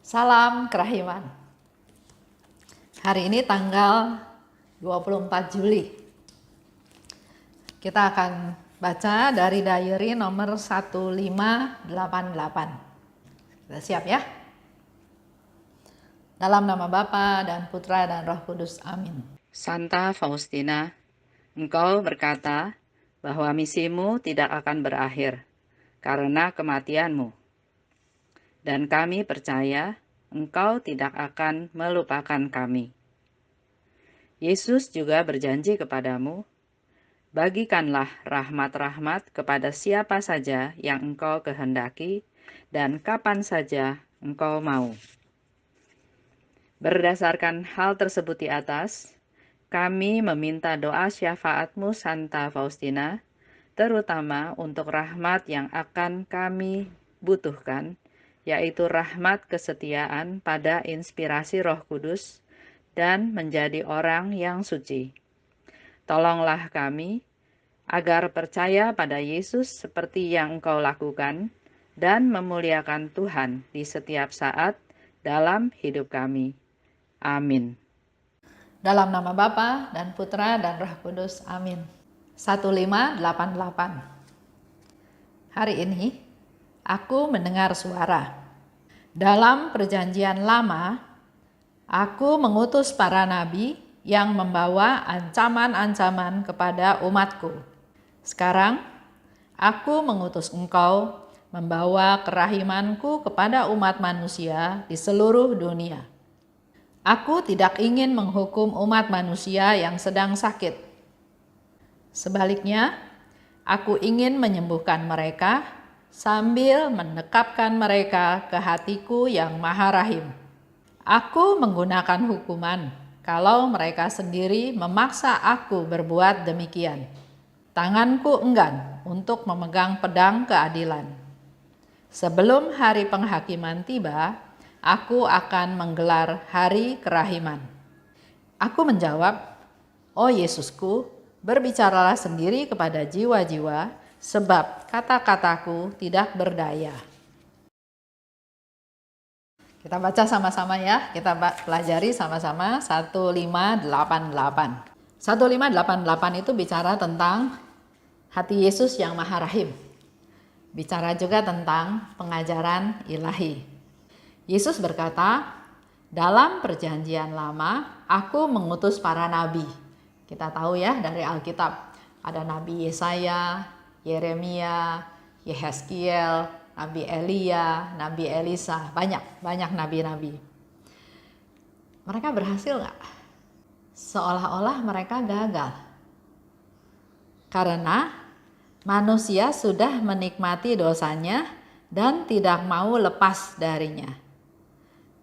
Salam Kerahiman. Hari ini tanggal 24 Juli. Kita akan baca dari diary nomor 1588. Kita siap ya? Dalam nama Bapa dan Putra dan Roh Kudus. Amin. Santa Faustina, engkau berkata bahwa misimu tidak akan berakhir karena kematianmu. Dan kami percaya engkau tidak akan melupakan kami. Yesus juga berjanji kepadamu, bagikanlah rahmat-rahmat kepada siapa saja yang engkau kehendaki dan kapan saja engkau mau. Berdasarkan hal tersebut di atas, kami meminta doa syafaatmu Santa Faustina, terutama untuk rahmat yang akan kami butuhkan, yaitu rahmat kesetiaan pada inspirasi Roh Kudus dan menjadi orang yang suci. Tolonglah kami agar percaya pada Yesus seperti yang engkau lakukan dan memuliakan Tuhan di setiap saat dalam hidup kami. Amin. Dalam nama Bapa dan Putra dan Roh Kudus. Amin. 1588. Hari ini aku mendengar suara. Dalam perjanjian lama, aku mengutus para nabi yang membawa ancaman-ancaman kepada umatku. Sekarang, aku mengutus engkau membawa kerahimanku kepada umat manusia di seluruh dunia. Aku tidak ingin menghukum umat manusia yang sedang sakit. Sebaliknya, aku ingin menyembuhkan mereka sambil mendekapkan mereka ke hatiku yang maha rahim. Aku menggunakan hukuman kalau mereka sendiri memaksa aku berbuat demikian. Tanganku enggan untuk memegang pedang keadilan. Sebelum hari penghakiman tiba, aku akan menggelar hari kerahiman. Aku menjawab, "Oh Yesusku, berbicaralah sendiri kepada jiwa-jiwa, sebab kata-kataku tidak berdaya." Kita baca sama-sama ya, kita pelajari sama-sama 1588. 1588 itu bicara tentang hati Yesus yang maha rahim. Bicara juga tentang pengajaran ilahi. Yesus berkata, dalam perjanjian lama, aku mengutus para nabi. Kita tahu ya dari Alkitab, ada Nabi Yesaya, Yeremia, Yehezkiel, Nabi Elia, Nabi Elisa, banyak nabi-nabi. Mereka berhasil nggak? Seolah-olah mereka gagal. Karena manusia sudah menikmati dosanya dan tidak mau lepas darinya.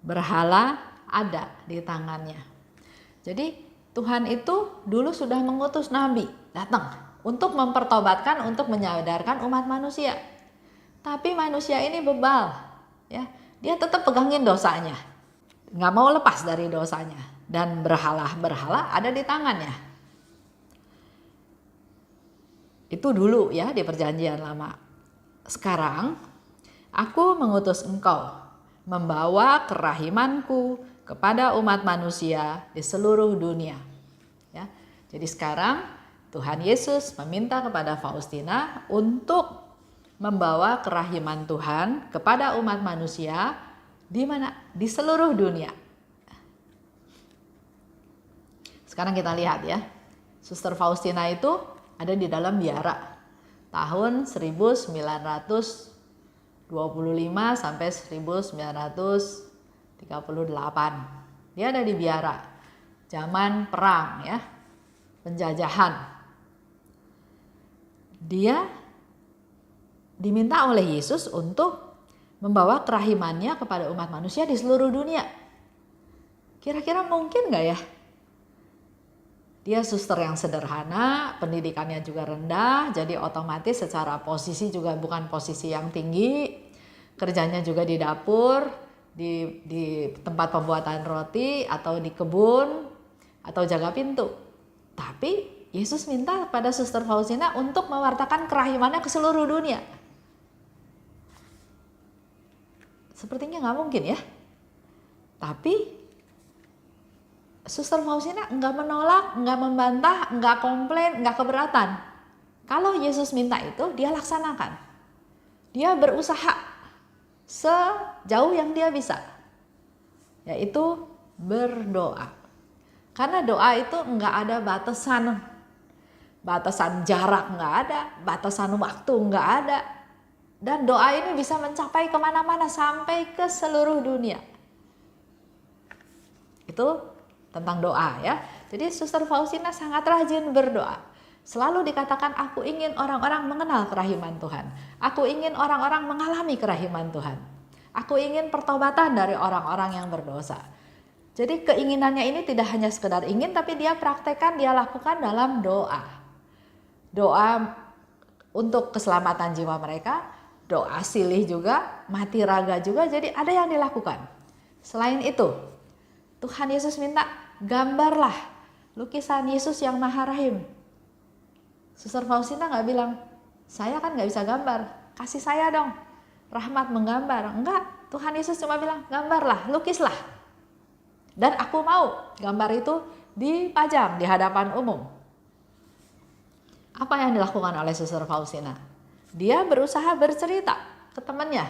Berhala ada di tangannya. Jadi Tuhan itu dulu sudah mengutus nabi datang untuk mempertobatkan, untuk menyadarkan umat manusia. Tapi manusia ini bebal, ya. Dia tetap pegangin dosanya, nggak mau lepas dari dosanya, dan berhala ada di tangannya. Itu dulu ya di perjanjian lama. Sekarang aku mengutus engkau membawa kerahimanku kepada umat manusia di seluruh dunia. Ya. Jadi sekarang Tuhan Yesus meminta kepada Faustina untuk membawa kerahiman Tuhan kepada umat manusia di mana? Di seluruh dunia. Sekarang kita lihat ya. Suster Faustina itu ada di dalam biara tahun 1925 sampai 1938. Dia ada di biara zaman perang ya, penjajahan. Dia diminta oleh Yesus untuk membawa kerahimannya kepada umat manusia di seluruh dunia. Kira-kira mungkin gak ya? Dia suster yang sederhana, pendidikannya juga rendah, jadi otomatis secara posisi juga bukan posisi yang tinggi. Kerjanya juga di dapur, di tempat pembuatan roti, atau di kebun, atau jaga pintu. Tapi Yesus minta pada suster Faustina untuk mewartakan kerahimannya ke seluruh dunia. Sepertinya nggak mungkin ya. Tapi Suster Faustina nggak menolak, nggak membantah, nggak komplain, nggak keberatan. Kalau Yesus minta itu, dia laksanakan. Dia berusaha sejauh yang dia bisa, yaitu berdoa. Karena doa itu nggak ada batasan jarak nggak ada, batasan waktu nggak ada. Dan doa ini bisa mencapai kemana-mana sampai ke seluruh dunia. Itu tentang doa ya. Jadi Suster Faustina sangat rajin berdoa. Selalu dikatakan, aku ingin orang-orang mengenal kerahiman Tuhan. Aku ingin orang-orang mengalami kerahiman Tuhan. Aku ingin pertobatan dari orang-orang yang berdosa. Jadi keinginannya ini tidak hanya sekedar ingin, tapi dia praktekkan, dia lakukan dalam doa. Doa untuk keselamatan jiwa mereka, doa silih juga, mati raga juga, jadi ada yang dilakukan. Selain itu, Tuhan Yesus minta, gambarlah lukisan Yesus yang Maha Rahim. Suster Faustina nggak bilang, saya kan nggak bisa gambar, kasih saya dong rahmat menggambar. Enggak, Tuhan Yesus cuma bilang, gambarlah, lukislah. Dan aku mau gambar itu dipajang di hadapan umum. Apa yang dilakukan oleh Suster Faustina? Dia berusaha bercerita ke temannya,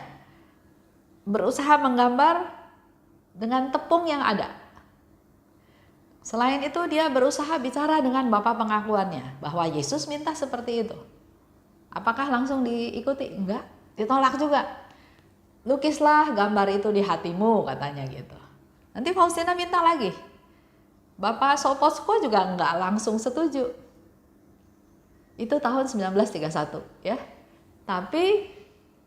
berusaha menggambar dengan tepung yang ada. Selain itu dia berusaha bicara dengan bapak pengakuannya bahwa Yesus minta seperti itu. Apakah langsung diikuti? Enggak, ditolak juga. Lukislah gambar itu di hatimu, katanya gitu. Nanti Faustina minta lagi. Bapak Soposko juga enggak langsung setuju. Itu tahun 1931 ya. Tapi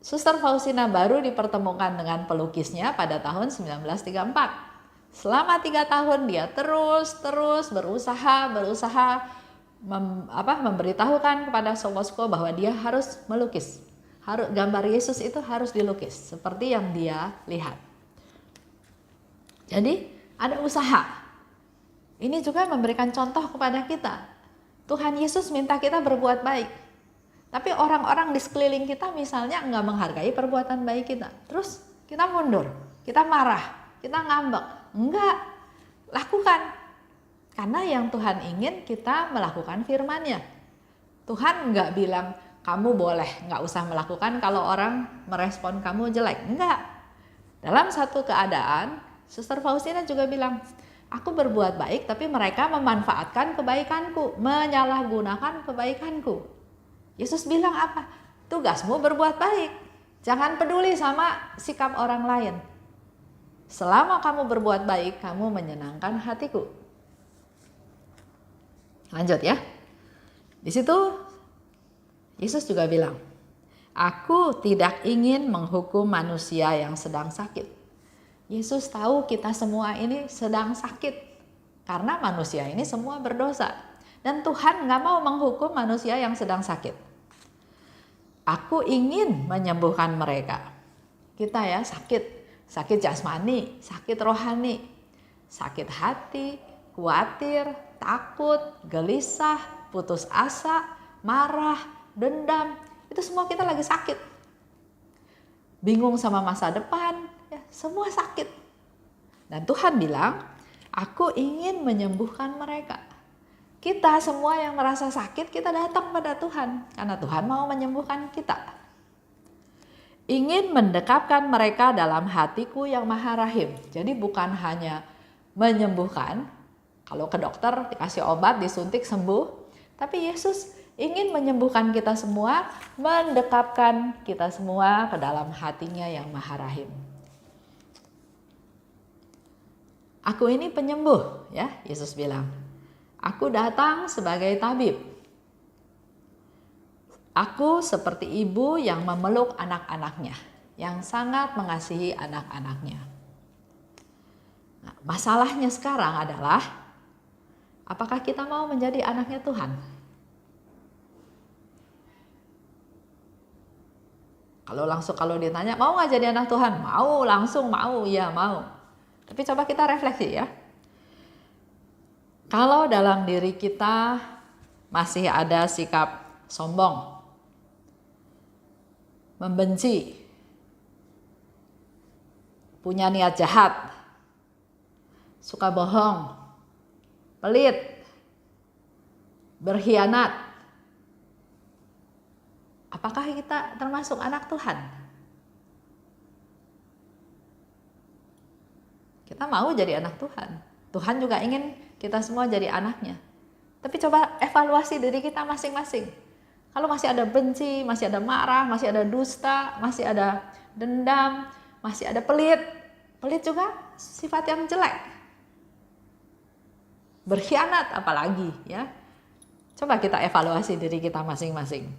Suster Faustina baru dipertemukan dengan pelukisnya pada tahun 1934. Selama 3 tahun dia terus berusaha memberitahukan kepada Soposko bahwa dia harus melukis. Gambar Yesus itu harus dilukis seperti yang dia lihat. Jadi ada usaha. Ini juga memberikan contoh kepada kita. Tuhan Yesus minta kita berbuat baik. Tapi orang-orang di sekeliling kita misalnya nggak menghargai perbuatan baik kita. Terus kita mundur, kita marah, kita ngambek. Enggak, lakukan. Karena yang Tuhan ingin kita melakukan firman-Nya. Tuhan nggak bilang, kamu boleh nggak usah melakukan kalau orang merespon kamu jelek. Enggak. Dalam satu keadaan, Suster Faustina juga bilang, aku berbuat baik tapi mereka memanfaatkan kebaikanku, menyalahgunakan kebaikanku. Yesus bilang apa? Tugasmu berbuat baik. Jangan peduli sama sikap orang lain. Selama kamu berbuat baik, kamu menyenangkan hatiku. Lanjut ya. Di situ Yesus juga bilang, aku tidak ingin menghukum manusia yang sedang sakit. Yesus tahu kita semua ini sedang sakit. Karena manusia ini semua berdosa. Dan Tuhan gak mau menghukum manusia yang sedang sakit. Aku ingin menyembuhkan mereka. Kita ya sakit jasmani, sakit rohani, sakit hati, khawatir, takut, gelisah, putus asa, marah, dendam. Itu semua kita lagi sakit. Bingung sama masa depan, ya, semua sakit. Dan Tuhan bilang, aku ingin menyembuhkan mereka. Kita semua yang merasa sakit, kita datang pada Tuhan. Karena Tuhan mau menyembuhkan kita. Ingin mendekapkan mereka dalam hatiku yang Maha Rahim. Jadi bukan hanya menyembuhkan, kalau ke dokter dikasih obat, disuntik sembuh. Tapi Yesus ingin menyembuhkan kita semua, mendekapkan kita semua ke dalam hatinya yang Maha Rahim. Aku ini penyembuh, ya Yesus bilang. Aku datang sebagai tabib. Aku seperti ibu yang memeluk anak-anaknya, yang sangat mengasihi anak-anaknya. Nah, masalahnya sekarang adalah, apakah kita mau menjadi anaknya Tuhan? Kalau ditanya, mau nggak jadi anak Tuhan? Mau, langsung mau, ya mau. Tapi coba kita refleksi ya. Kalau dalam diri kita masih ada sikap sombong, membenci, punya niat jahat, suka bohong, pelit, berkhianat. Apakah kita termasuk anak Tuhan? Kita mau jadi anak Tuhan. Tuhan juga ingin kita semua jadi anaknya. Tapi coba evaluasi diri kita masing-masing. Kalau masih ada benci, masih ada marah, masih ada dusta, masih ada dendam, masih ada pelit. Pelit juga sifat yang jelek. Berkhianat apalagi, ya. Coba kita evaluasi diri kita masing-masing.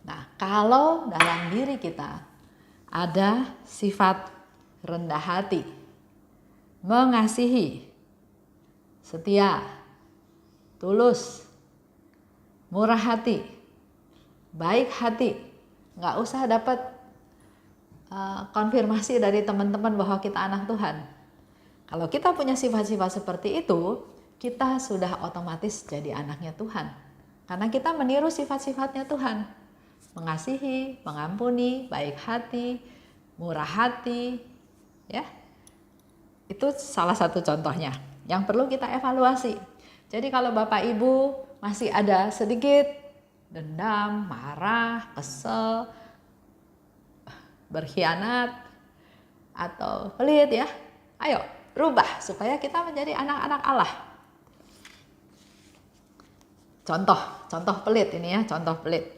Nah, kalau dalam diri kita ada sifat rendah hati, mengasihi, setia, tulus, murah hati, baik hati, nggak usah dapat konfirmasi dari teman-teman bahwa kita anak Tuhan. Kalau kita punya sifat-sifat seperti itu, kita sudah otomatis jadi anaknya Tuhan. Karena kita meniru sifat-sifatnya Tuhan. Mengasihi, mengampuni, baik hati, murah hati, ya. Itu salah satu contohnya yang perlu kita evaluasi. Jadi kalau Bapak Ibu masih ada sedikit dendam, marah, kesel, berkhianat, atau pelit, ya, ayo rubah supaya kita menjadi anak-anak Allah. Contoh pelit ini, ya, contoh pelit.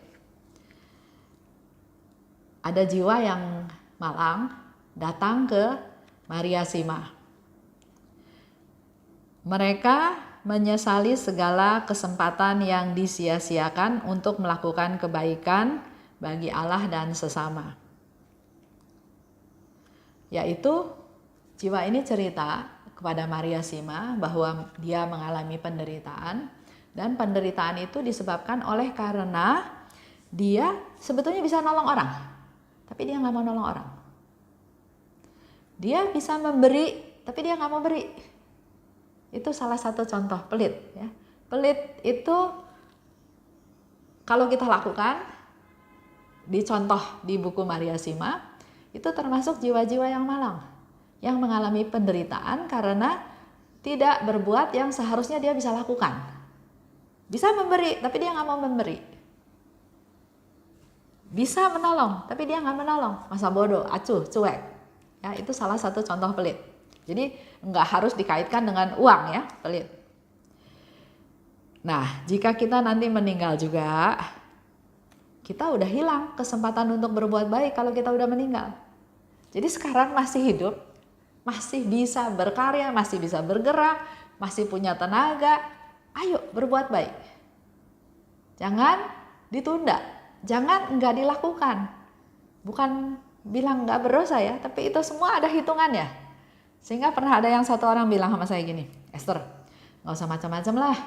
Ada jiwa yang malang datang ke Maria Sima. Mereka menyesali segala kesempatan yang disia-siakan untuk melakukan kebaikan bagi Allah dan sesama. Yaitu jiwa ini cerita kepada Maria Sima bahwa dia mengalami penderitaan, dan penderitaan itu disebabkan oleh karena dia sebetulnya bisa nolong orang, tapi dia nggak mau nolong orang. Dia bisa memberi, tapi dia nggak mau beri. Itu salah satu contoh pelit, ya. Pelit itu kalau kita lakukan, dicontoh di buku Maria Sima, itu termasuk jiwa-jiwa yang malang, yang mengalami penderitaan karena tidak berbuat yang seharusnya dia bisa lakukan. Bisa memberi, tapi dia nggak mau memberi. Bisa menolong, tapi dia nggak menolong. Masa bodoh, acuh, cuek. Ya, itu salah satu contoh pelit. Jadi nggak harus dikaitkan dengan uang, ya, pelit. Nah, jika kita nanti meninggal juga, kita udah hilang kesempatan untuk berbuat baik kalau kita udah meninggal. Jadi sekarang masih hidup, masih bisa berkarya, masih bisa bergerak, masih punya tenaga. Ayo berbuat baik. Jangan ditunda, jangan nggak dilakukan. Bukan bilang nggak berdosa, ya, tapi itu semua ada hitungannya. Sehingga pernah ada yang satu orang bilang sama saya gini, Esther, nggak usah macam-macam lah.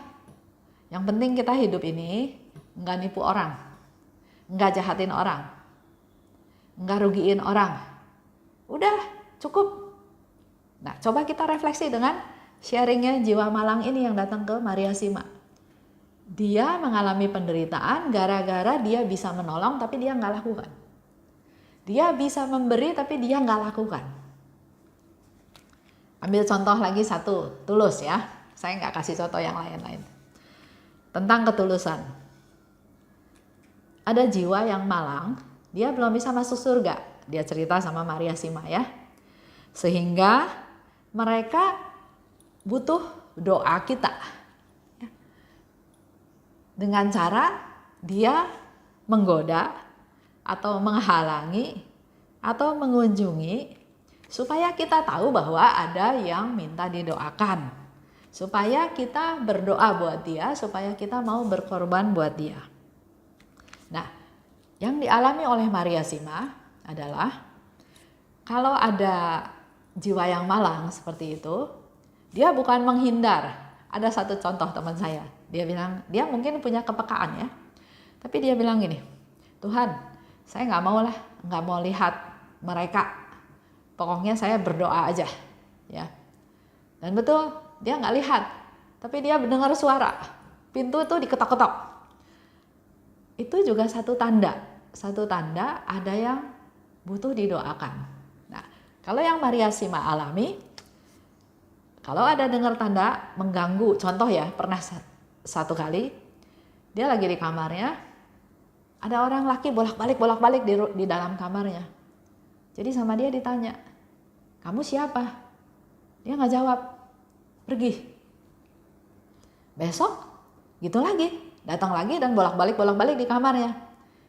Yang penting kita hidup ini nggak nipu orang, nggak jahatin orang, nggak rugiin orang. Udah cukup. Nah, coba kita refleksi dengan sharingnya jiwa malang ini yang datang ke Maria Sima. Dia mengalami penderitaan gara-gara dia bisa menolong tapi dia nggak lakukan. Dia bisa memberi tapi dia nggak lakukan. Ambil contoh lagi satu, tulus, ya. Saya nggak kasih contoh yang lain-lain. Tentang ketulusan. Ada jiwa yang malang, dia belum bisa masuk surga. Dia cerita sama Maria Sima, ya. Sehingga mereka butuh doa kita. Dengan cara dia menggoda atau menghalangi atau mengunjungi supaya kita tahu bahwa ada yang minta didoakan. Supaya kita berdoa buat dia, supaya kita mau berkorban buat dia. Nah, yang dialami oleh Maria Sima adalah kalau ada jiwa yang malang seperti itu, dia bukan menghindar. Ada satu contoh teman saya, dia bilang, dia mungkin punya kepekaan, ya. Tapi dia bilang gini, Tuhan, saya nggak mau lihat mereka. Pokoknya saya berdoa aja, ya. Dan betul, dia nggak lihat, tapi dia mendengar suara. Pintu itu diketok-ketok. Itu juga satu tanda ada yang butuh didoakan. Nah, Kalau yang Maria Sima alami, kalau ada dengar tanda mengganggu, contoh ya, pernah satu kali dia lagi di kamarnya, ada orang laki bolak-balik di dalam kamarnya. Jadi sama dia ditanya, kamu siapa? Dia nggak jawab, pergi. Besok gitu lagi, datang lagi dan bolak-balik di kamarnya.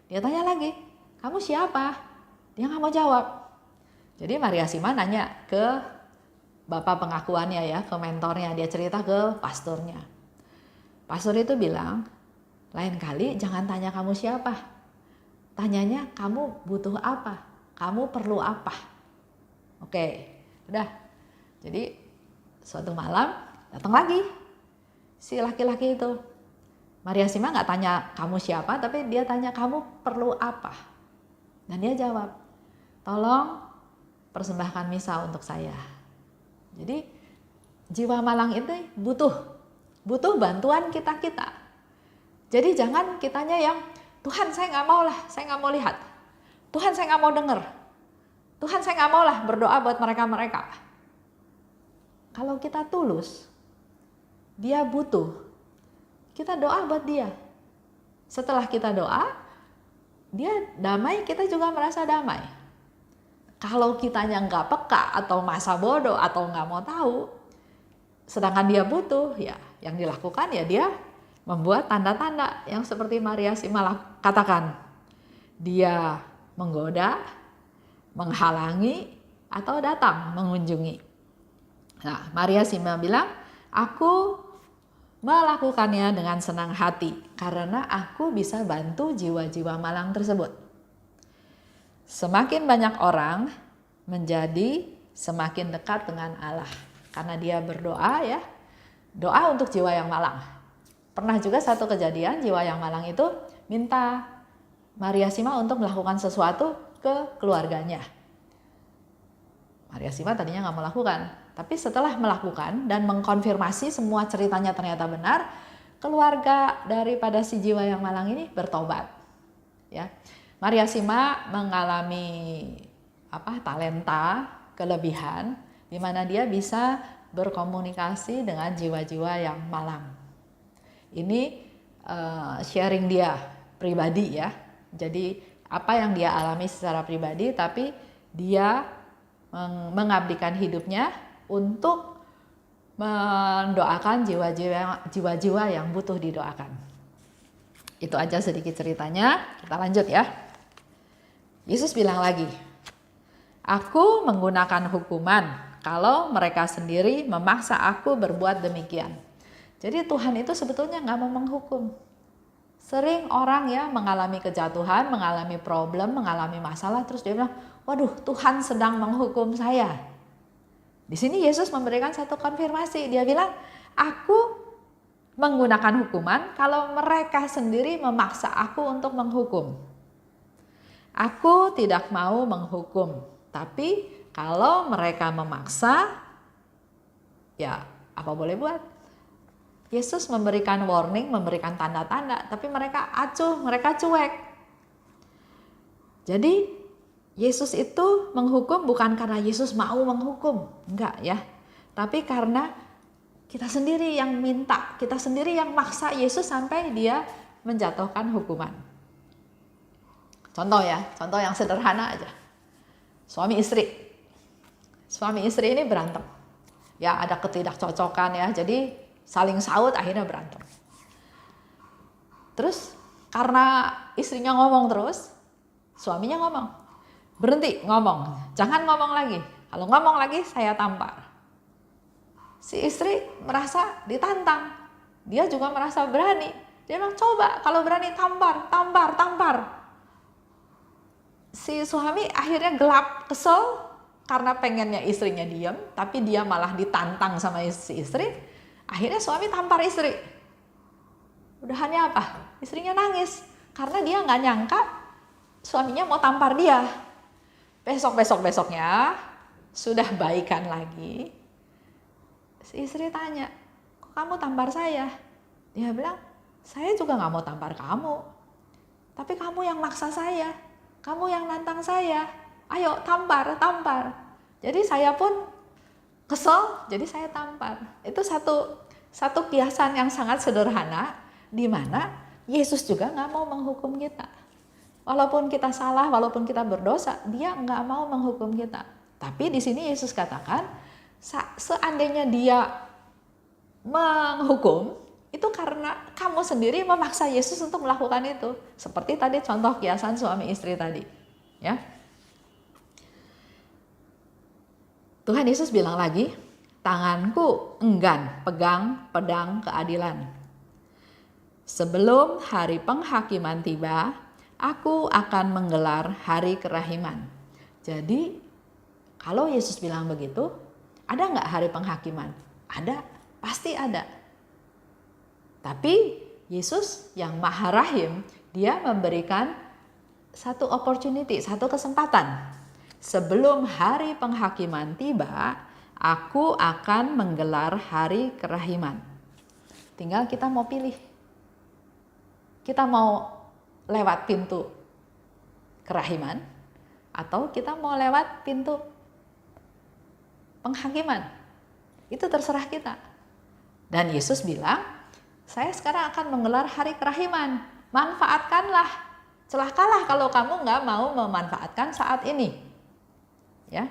Dia tanya lagi, kamu siapa? Dia nggak mau jawab. Jadi Maria Sima nanya ke bapak pengakuannya ya, ke mentornya, dia cerita ke pastornya. Pastor itu bilang, lain kali jangan tanya kamu siapa, tanyanya kamu butuh apa, kamu perlu apa. Oke, udah. Jadi suatu malam datang lagi si laki-laki itu. Maria Sima nggak tanya kamu siapa, tapi dia tanya kamu perlu apa. Dan dia jawab, tolong persembahkan misa untuk saya. Jadi jiwa malang itu butuh bantuan kita. Jadi jangan kitanya yang Tuhan saya nggak mau lah, saya nggak mau lihat. Tuhan saya nggak mau dengar. Tuhan saya nggak mau lah berdoa buat mereka. Kalau kita tulus, dia butuh, kita doa buat dia. Setelah kita doa, dia damai, kita juga merasa damai. Kalau kitanya nggak peka atau masa bodoh atau nggak mau tahu, sedangkan dia butuh, ya yang dilakukan ya dia membuat tanda-tanda yang seperti Maria Sima katakan. Dia menggoda, menghalangi, atau datang mengunjungi. Nah, Maria Sima bilang, aku melakukannya dengan senang hati karena aku bisa bantu jiwa-jiwa malang tersebut. Semakin banyak orang menjadi semakin dekat dengan Allah karena dia berdoa ya, doa untuk jiwa yang malang. Pernah juga satu kejadian jiwa yang malang itu minta Maria Sima untuk melakukan sesuatu ke keluarganya. Maria Sima tadinya nggak melakukan, tapi setelah melakukan dan mengkonfirmasi semua ceritanya ternyata benar, keluarga daripada si jiwa yang malang ini bertobat. Ya. Maria Sima mengalami talenta, kelebihan di mana dia bisa berkomunikasi dengan jiwa-jiwa yang malang. Ini sharing dia pribadi ya. Jadi apa yang dia alami secara pribadi, tapi dia mengabdikan hidupnya untuk mendoakan jiwa-jiwa yang butuh didoakan. Itu aja sedikit ceritanya. Kita lanjut ya. Yesus bilang lagi, aku menggunakan hukuman kalau mereka sendiri memaksa aku berbuat demikian. Jadi Tuhan itu sebetulnya nggak mau menghukum. Sering orang ya mengalami kejatuhan, mengalami problem, mengalami masalah, terus dia bilang, waduh Tuhan sedang menghukum saya. Di sini Yesus memberikan satu konfirmasi, dia bilang, aku menggunakan hukuman kalau mereka sendiri memaksa aku untuk menghukum. Aku tidak mau menghukum, tapi kalau mereka memaksa, ya apa boleh buat. Yesus memberikan warning, memberikan tanda-tanda, tapi mereka acuh, mereka cuek. Jadi Yesus itu menghukum bukan karena Yesus mau menghukum, enggak ya. Tapi karena kita sendiri yang minta, kita sendiri yang maksa Yesus sampai dia menjatuhkan hukuman. Contoh ya, contoh yang sederhana aja. Suami istri ini berantem. Ya ada ketidakcocokan ya, jadi saling saut akhirnya berantem. Terus karena istrinya ngomong terus, suaminya ngomong, berhenti ngomong, jangan ngomong lagi. Kalau ngomong lagi saya tampar. Si istri merasa ditantang, dia juga merasa berani. Dia bilang coba kalau berani tampar. Si suami akhirnya gelap, kesel karena pengennya istrinya diam, tapi dia malah ditantang sama si istri. Akhirnya suami tampar istri. Udahannya apa? Istrinya nangis karena dia nggak nyangka suaminya mau tampar dia. Besoknya sudah baikan lagi. Si istri tanya, kok kamu tampar saya? Dia bilang, saya juga nggak mau tampar kamu, tapi kamu yang maksa saya, kamu yang nantang saya. Ayo tampar. Jadi saya pun kesel, jadi saya tampar. Itu satu kiasan yang sangat sederhana, di mana Yesus juga nggak mau menghukum kita. Walaupun kita salah, walaupun kita berdosa, dia nggak mau menghukum kita. Tapi di sini Yesus katakan, seandainya dia menghukum, itu karena kamu sendiri memaksa Yesus untuk melakukan itu. Seperti tadi contoh kiasan suami istri tadi. Ya. Tuhan Yesus bilang lagi, tanganku enggan pegang pedang keadilan. Sebelum hari penghakiman tiba, aku akan menggelar hari kerahiman. Jadi, kalau Yesus bilang begitu, ada nggak hari penghakiman? Ada, pasti ada. Tapi Yesus yang Maha Rahim, dia memberikan satu opportunity, satu kesempatan. Sebelum hari penghakiman tiba, aku akan menggelar hari kerahiman. Tinggal kita mau pilih. Kita mau lewat pintu kerahiman atau kita mau lewat pintu penghakiman. Itu terserah kita. Dan Yesus bilang, saya sekarang akan menggelar hari kerahiman. Manfaatkanlah. Celakalah kalau kamu nggak mau memanfaatkan saat ini. Ya.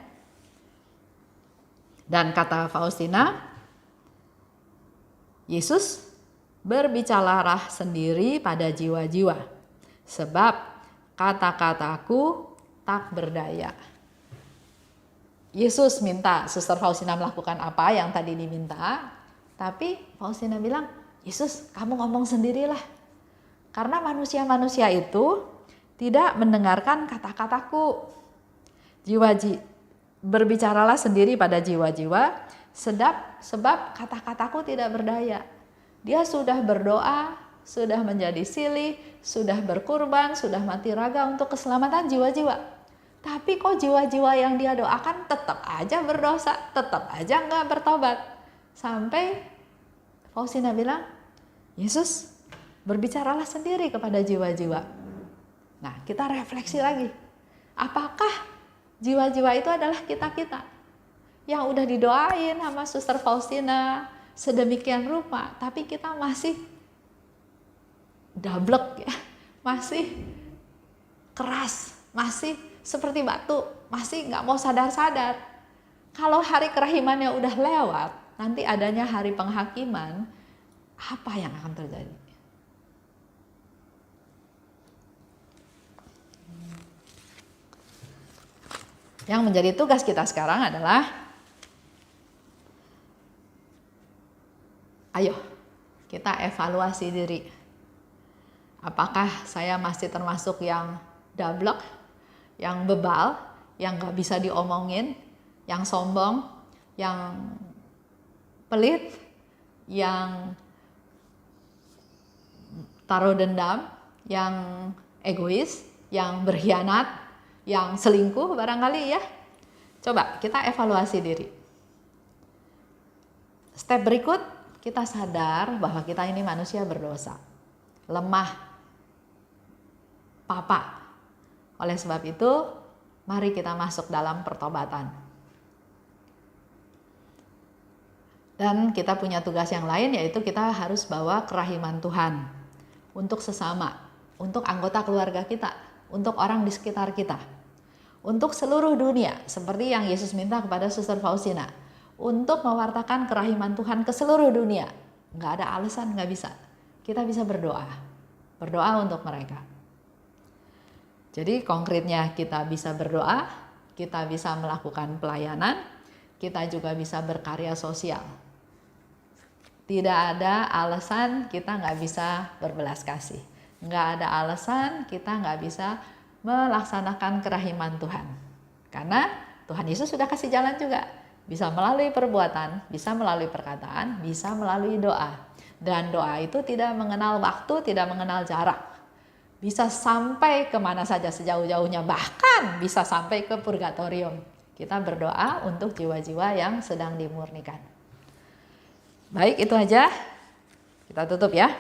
Dan kata Faustina, Yesus berbicaralah sendiri pada jiwa-jiwa, sebab kata-kataku tak berdaya. Yesus minta Suster Faustina melakukan apa yang tadi diminta, tapi Faustina bilang, Yesus kamu ngomong sendirilah. Karena manusia-manusia itu tidak mendengarkan kata-kataku. Berbicaralah sendiri pada jiwa-jiwa, sebab kata-kataku tidak berdaya. Dia sudah berdoa, sudah menjadi silih, sudah berkurban, sudah mati raga untuk keselamatan jiwa-jiwa. Tapi kok jiwa-jiwa yang dia doakan tetap aja berdosa, tetap aja nggak bertobat. Sampai Faustina bilang, Yesus berbicaralah sendiri kepada jiwa-jiwa. Nah, kita refleksi lagi. Apakah jiwa-jiwa itu adalah kita-kita yang udah didoain sama Suster Faustina sedemikian rupa, tapi kita masih dablek ya, masih keras, masih seperti batu, masih nggak mau sadar-sadar. Kalau hari kerahimannya udah lewat, nanti adanya hari penghakiman, apa yang akan terjadi? Yang menjadi tugas kita sekarang adalah, ayo kita evaluasi diri. Apakah saya masih termasuk yang dablek, yang bebal, yang gak bisa diomongin, yang sombong, yang pelit, yang taruh dendam, yang egois, yang berkhianat, yang selingkuh barangkali ya. Coba kita evaluasi diri. Step berikut, kita sadar bahwa kita ini manusia berdosa, lemah, papa. Oleh sebab itu, mari kita masuk dalam pertobatan. Dan kita punya tugas yang lain, yaitu kita harus bawa kerahiman Tuhan untuk sesama, untuk anggota keluarga kita, untuk orang di sekitar kita. Untuk seluruh dunia, seperti yang Yesus minta kepada Suster Faustina, untuk mewartakan kerahiman Tuhan ke seluruh dunia. Nggak ada alasan, nggak bisa. Kita bisa berdoa untuk mereka. Jadi konkretnya kita bisa berdoa, kita bisa melakukan pelayanan, kita juga bisa berkarya sosial. Tidak ada alasan kita nggak bisa berbelas kasih. Nggak ada alasan kita nggak bisa melaksanakan kerahiman Tuhan. Karena Tuhan Yesus sudah kasih jalan juga. Bisa melalui perbuatan, bisa melalui perkataan, bisa melalui doa. Dan doa itu tidak mengenal waktu, tidak mengenal jarak. Bisa sampai kemana saja sejauh-jauhnya, bahkan bisa sampai ke purgatorium. Kita berdoa untuk jiwa-jiwa yang sedang dimurnikan. Baik, itu aja. Kita tutup ya.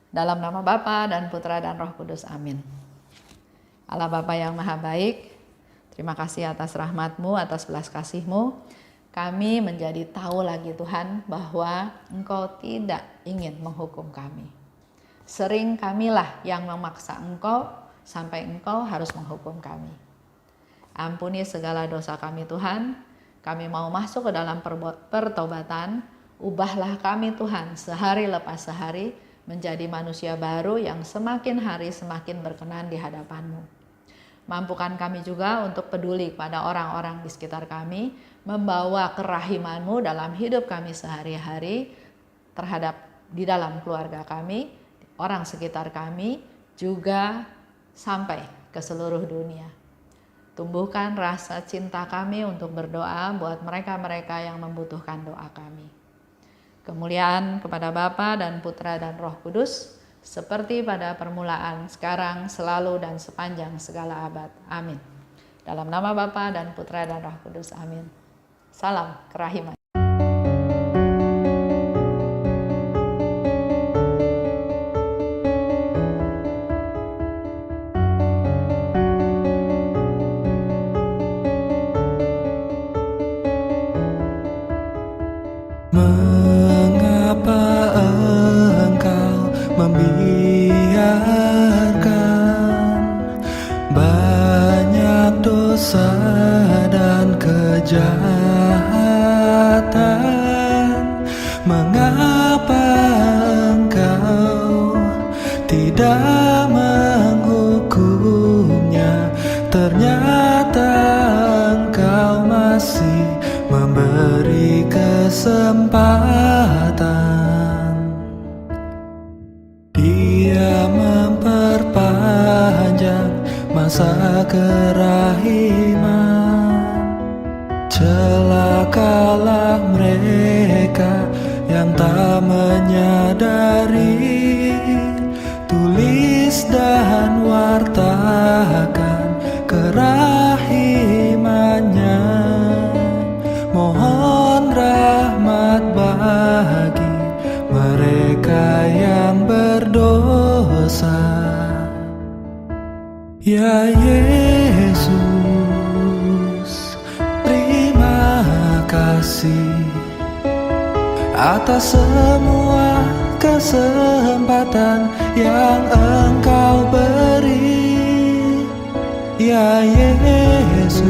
Dalam nama Bapa dan Putra dan Roh Kudus, amin. Allah Bapa yang Maha Baik, Terima kasih atas rahmat-Mu, atas belas kasih-Mu. Kami menjadi tahu lagi Tuhan bahwa Engkau tidak ingin menghukum kami. Sering kamilah yang memaksa Engkau sampai Engkau harus menghukum kami. Ampuni segala dosa kami Tuhan. Kami mau masuk ke dalam pertobatan. Ubahlah kami Tuhan sehari lepas sehari menjadi manusia baru yang semakin hari semakin berkenan di hadapan-Mu. Mampukan kami juga untuk peduli pada orang-orang di sekitar kami, membawa kerahiman-Mu dalam hidup kami sehari-hari terhadap di dalam keluarga kami, orang sekitar kami, juga sampai ke seluruh dunia. Tumbuhkan rasa cinta kami untuk berdoa buat mereka-mereka yang membutuhkan doa kami. Kemuliaan kepada Bapa dan Putra dan Roh Kudus, seperti pada permulaan, sekarang, selalu, dan sepanjang segala abad. Amin. Dalam nama Bapa dan Putra dan Roh Kudus. Amin. Salam kerahiman. Mengapa engkau membiarkan banyak dosa dan kejahatan? Mengapa engkau tidak menghukumnya? Ternyata engkau masih memberi kesempatan. Dia memperpanjang masa kerahiman. Celakalah mereka yang tak menyadari. Tulis dan wartakan kerahimannya. Mohon rahmat bagi mereka yang berdosa. Ya Yesus, terima kasih atas semua kesempatan yang Engkau beri. Ya Yesus,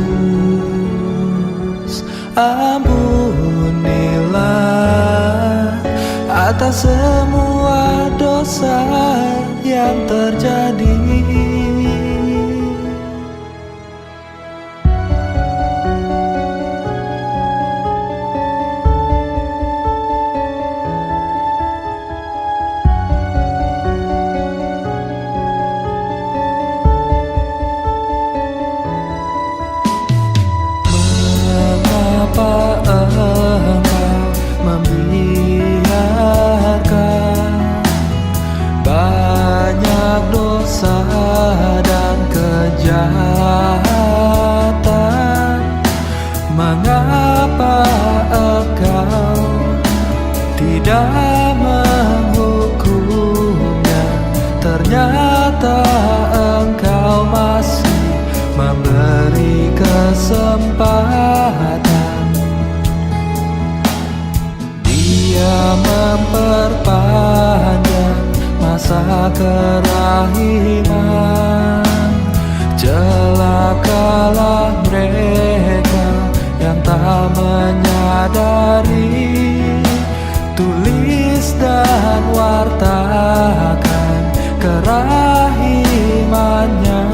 ampunilah atas semua dosa yang terjadi. Mengapa engkau membiarkan banyak dosa dan kejahatan? Mengapa engkau tidak menghukumnya? Ternyata engkau masih memberi kesempatan. Dia memperpanjang masa kerahiman. Celakalah mereka yang tak menyadari. Tulis dan wartakan kerahimannya.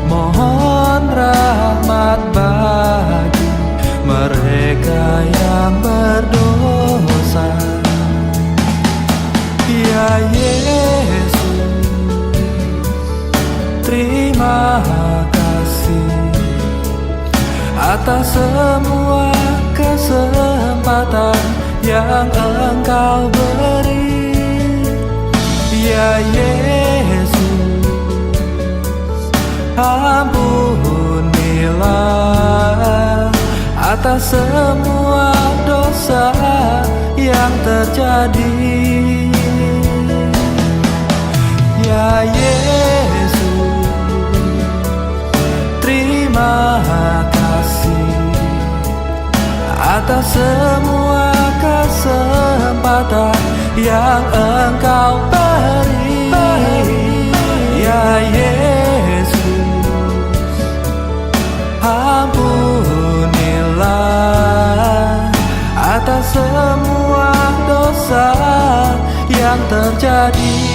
Mohon rahmat bagi mereka yang berdosa. Ya Yesus, terima kasih atas semua kesempatan yang Engkau beri. Ya Yesus, ampunilah atas semua dosa yang terjadi. Ya Yesus, terima semua kesempatan yang Engkau beri. Ya Yesus, ampunilah atas semua dosa yang terjadi.